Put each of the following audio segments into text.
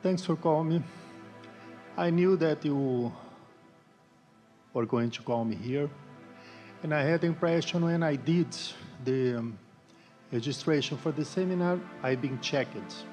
Thanks for calling me. I knew that you were going to call me here, and I had the impression when I did the registration for the seminar, I've been checked.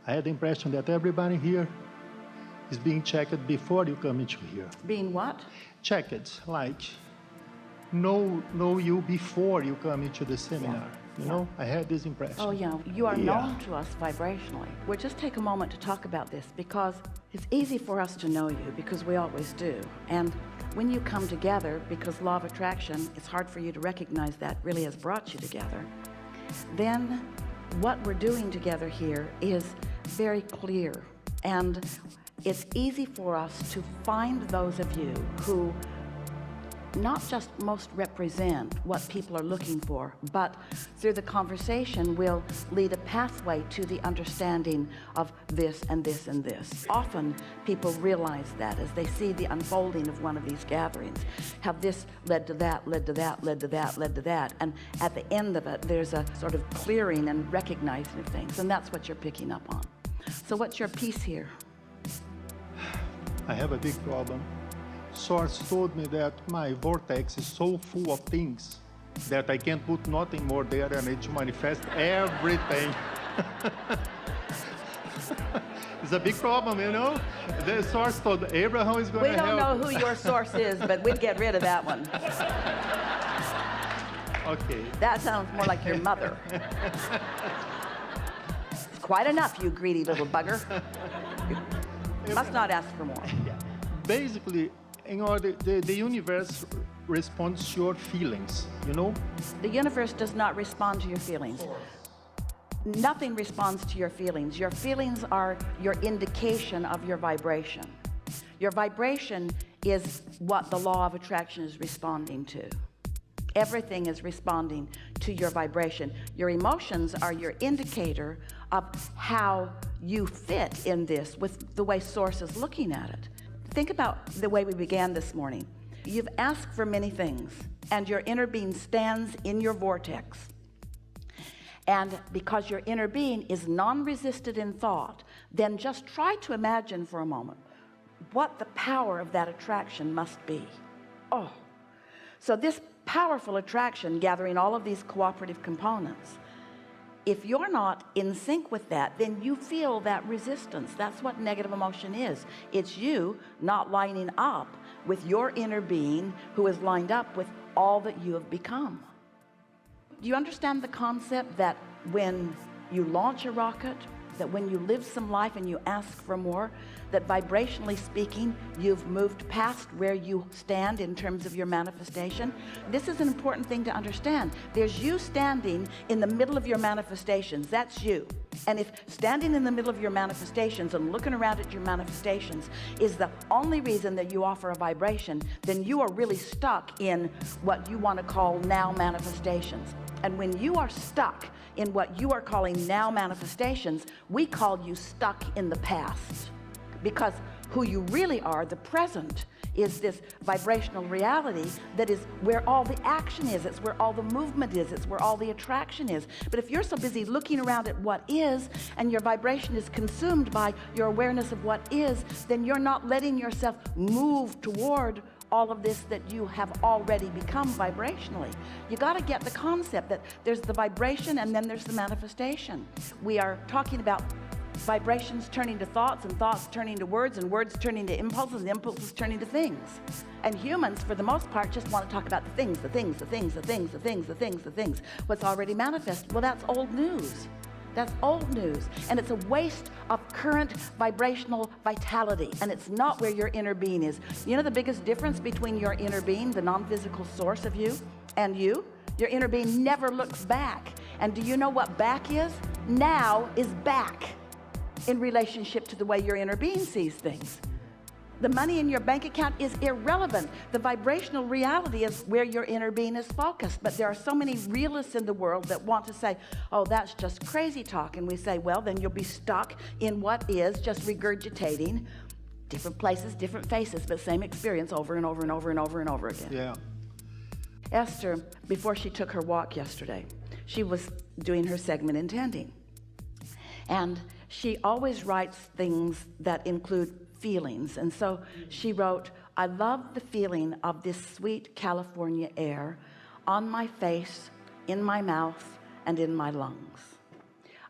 I had the impression that everybody here is being checked before you come into here. Being what? Checked, like know you before you come into the seminar. You know, I had this impression. Oh yeah, you are known to us vibrationally. We'll just take a moment to talk about this because it's easy for us to know you because we always do. And when you come together, because law of attraction, it's hard for you to recognize that really has brought you together. Then what we're doing together here is very clear. And it's easy for us to find those of you who not just most represent what people are looking for, but through the conversation will lead a pathway to the understanding of this and this and this. Often people realize that as they see the unfolding of one of these gatherings, how this led to that, led to that, led to that, led to that, and at the end of it there's a sort of clearing and recognizing of things, and that's what you're picking up on. So what's your piece here? I have a big problem. Source told me that my vortex is so full of things that I can't put nothing more there and I need to manifest everything. It's a big problem, you know? The source told Abraham is going to help. We don't know who your source is, but we'd get rid of that one. Okay. That sounds more like your mother. It's quite enough, you greedy little bugger. You must not ask for more. Yeah. Basically, in order, the universe responds to your feelings, you know? The universe does not respond to your feelings. Nothing responds to your feelings. Your feelings are your indication of your vibration. Your vibration is what the law of attraction is responding to. Everything is responding to your vibration. Your emotions are your indicator of how you fit in this with the way Source is looking at it. Think about the way we began this morning. You've asked for many things, and your inner being stands in your vortex. And because your inner being is non-resistant in thought, then just try to imagine for a moment what the power of that attraction must be. Oh, so this powerful attraction gathering all of these cooperative components, if you're not in sync with that, then you feel that resistance. That's what negative emotion is. It's you not lining up with your inner being who is lined up with all that you have become. Do you understand the concept that when you launch a rocket, that when you live some life and you ask for more, that vibrationally speaking, you've moved past where you stand in terms of your manifestation? This is an important thing to understand. There's you standing in the middle of your manifestations. That's you. And if standing in the middle of your manifestations and looking around at your manifestations is the only reason that you offer a vibration, then you are really stuck in what you want to call now manifestations. And when you are stuck in what you are calling now manifestations, we call you stuck in the past. Because who you really are, the present, is this vibrational reality that is where all the action is. It's where all the movement is. It's where all the attraction is. But if you're so busy looking around at what is, and your vibration is consumed by your awareness of what is, then you're not letting yourself move toward all of this that you have already become vibrationally. You got to get the concept that there's the vibration and then there's the manifestation. We are talking about vibrations turning to thoughts, and thoughts turning to words, and words turning to impulses, and impulses turning to things. And humans, for the most part, just want to talk about the things, the things, the things, the things, the things, the things, the things. What's already manifested. Well, that's old news. That's old news, and it's a waste of current vibrational vitality, and it's not where your inner being is. You know the biggest difference between your inner being, the non-physical source of you, and you? Your inner being never looks back. And do you know what back is? Now is back in relationship to the way your inner being sees things. The money in your bank account is irrelevant. The vibrational reality is where your inner being is focused. But there are so many realists in the world that want to say, oh, that's just crazy talk. And we say, well, then you'll be stuck in what is, just regurgitating different places, different faces, but same experience over and over and over and over and over again. Yeah. Esther, before she took her walk yesterday, she was doing her segment intending. And she always writes things that include feelings. And so she wrote, I love the feeling of this sweet California air on my face, in my mouth, and in my lungs.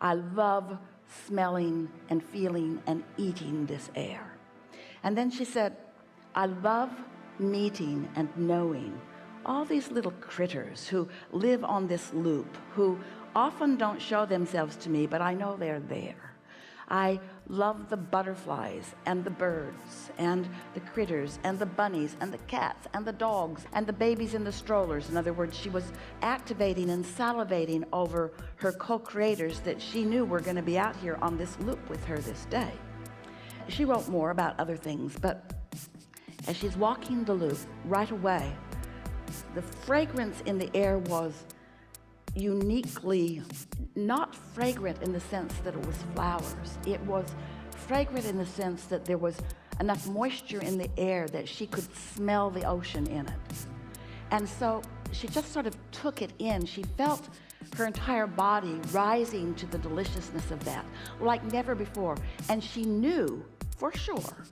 I love smelling and feeling and eating this air. And then she said, I love meeting and knowing all these little critters who live on this loop, who often don't show themselves to me, but I know they're there. I love the butterflies and the birds and the critters and the bunnies and the cats and the dogs and the babies in the strollers. In other words, she was activating and salivating over her co-creators that she knew were going to be out here on this loop with her this day. She wrote more about other things, but as she's walking the loop, right away, the fragrance in the air was uniquely not fragrant in the sense that it was flowers. It was fragrant in the sense that there was enough moisture in the air that she could smell the ocean in it. And so she just sort of took it in. She felt her entire body rising to the deliciousness of that like never before. And she knew for sure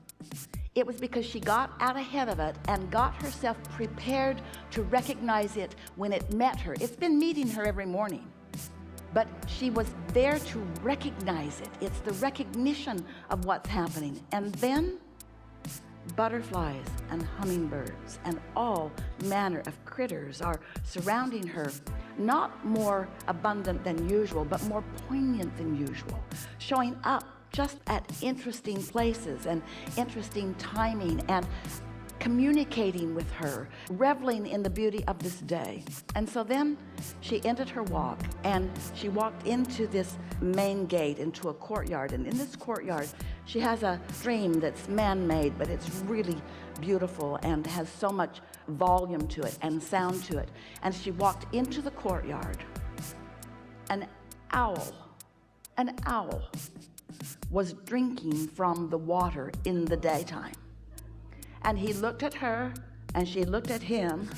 it was because she got out ahead of it and got herself prepared to recognize it when it met her. It's been meeting her every morning, but she was there to recognize it. It's the recognition of what's happening. And then butterflies and hummingbirds and all manner of critters are surrounding her, not more abundant than usual, but more poignant than usual, showing up just at interesting places and interesting timing and communicating with her, reveling in the beauty of this day. And so then she ended her walk and she walked into this main gate, into a courtyard. And in this courtyard, she has a stream that's man-made, but it's really beautiful and has so much volume to it and sound to it. And she walked into the courtyard. An owl was drinking from the water in the daytime. And he looked at her, and she looked at him,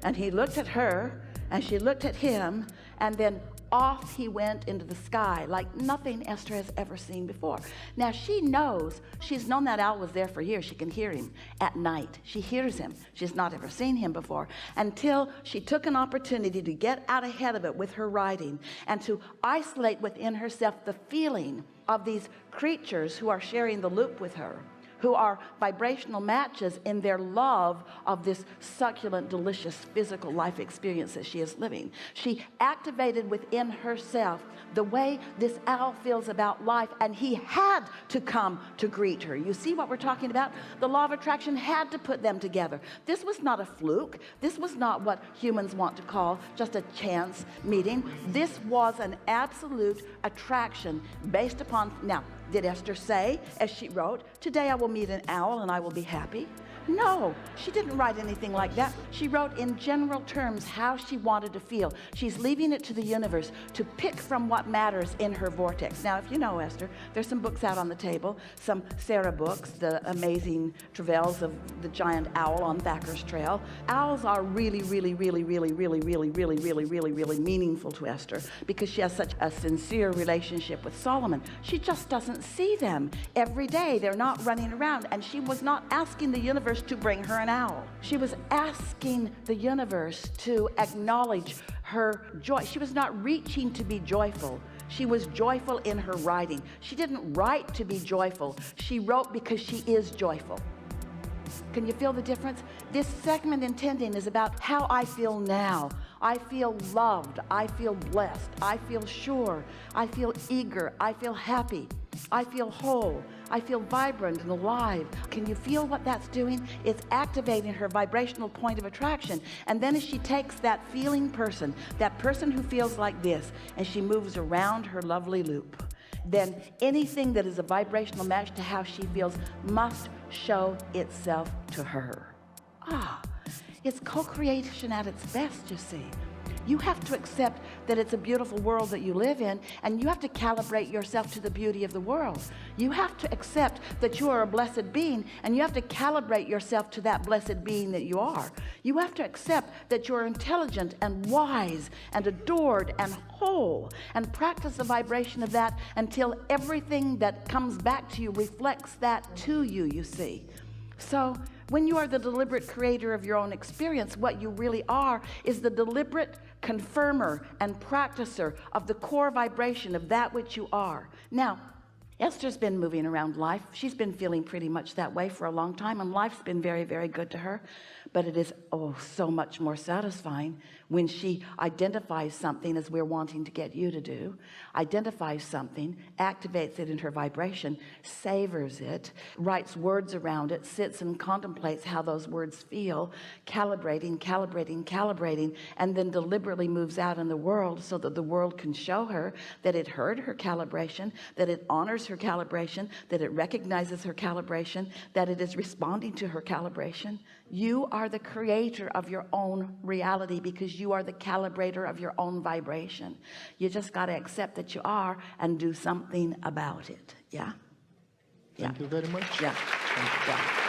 and he looked at her, and she looked at him, and then off he went into the sky like nothing Esther has ever seen before. Now she knows, she's known that owl was there for years. She can hear him at night. She hears him. She's not ever seen him before until she took an opportunity to get out ahead of it with her writing and to isolate within herself the feeling of these creatures who are sharing the loop with her, who are vibrational matches in their love of this succulent, delicious physical life experience that she is living. She activated within herself the way this owl feels about life, and he had to come to greet her. You see what we're talking about? The law of attraction had to put them together. This was not a fluke. This was not what humans want to call just a chance meeting. This was an absolute attraction based upon, now, did Esther say, as she wrote, today I will meet an owl and I will be happy? No, she didn't write anything like that. She wrote in general terms how she wanted to feel. She's leaving it to the universe to pick from what matters in her vortex. Now, if you know Esther, there's some books out on the table, some Sarah books, The Amazing Travails of the Giant Owl on Thacker's Trail. Owls are really, really, really, really, really, really, really, really, really, really meaningful to Esther because she has such a sincere relationship with Solomon. She just doesn't see them every day. They're not running around, and she was not asking the universe to bring her an owl. She was asking the universe to acknowledge her joy. She was not reaching to be joyful. She was joyful in her writing. She didn't write to be joyful. She wrote because she is joyful. Can you feel the difference? This segment intending is about how I feel now. I feel loved. I feel blessed. I feel sure. I feel eager. I feel happy. I feel whole. I feel vibrant and alive. Can you feel what that's doing? It's activating her vibrational point of attraction. And then as she takes that feeling person, that person who feels like this, and she moves around her lovely loop, then anything that is a vibrational match to how she feels must show itself to her. It's co-creation at its best, you see. You have to accept that it's a beautiful world that you live in, and you have to calibrate yourself to the beauty of the world. You have to accept that you are a blessed being, and you have to calibrate yourself to that blessed being that you are. You have to accept that you're intelligent and wise and adored and whole, and practice the vibration of that until everything that comes back to you reflects that to you, you see. So when you are the deliberate creator of your own experience, what you really are is the deliberate confirmer and practicer of the core vibration of that which you are. Now, Esther's been moving around life. She's been feeling pretty much that way for a long time, and life's been very, very good to her. But it is, so much more satisfying when she identifies something, as we're wanting to get you to do, identifies something, activates it in her vibration, savors it, writes words around it, sits and contemplates how those words feel, calibrating, and then deliberately moves out in the world so that the world can show her that it heard her calibration, that it honors her calibration, that it recognizes her calibration, that it is responding to her calibration. You are the creator of your own reality because you are the calibrator of your own vibration. You just got to accept that you are and do something about it. Yeah. Thank you very much. Yeah. Thank you. Yeah.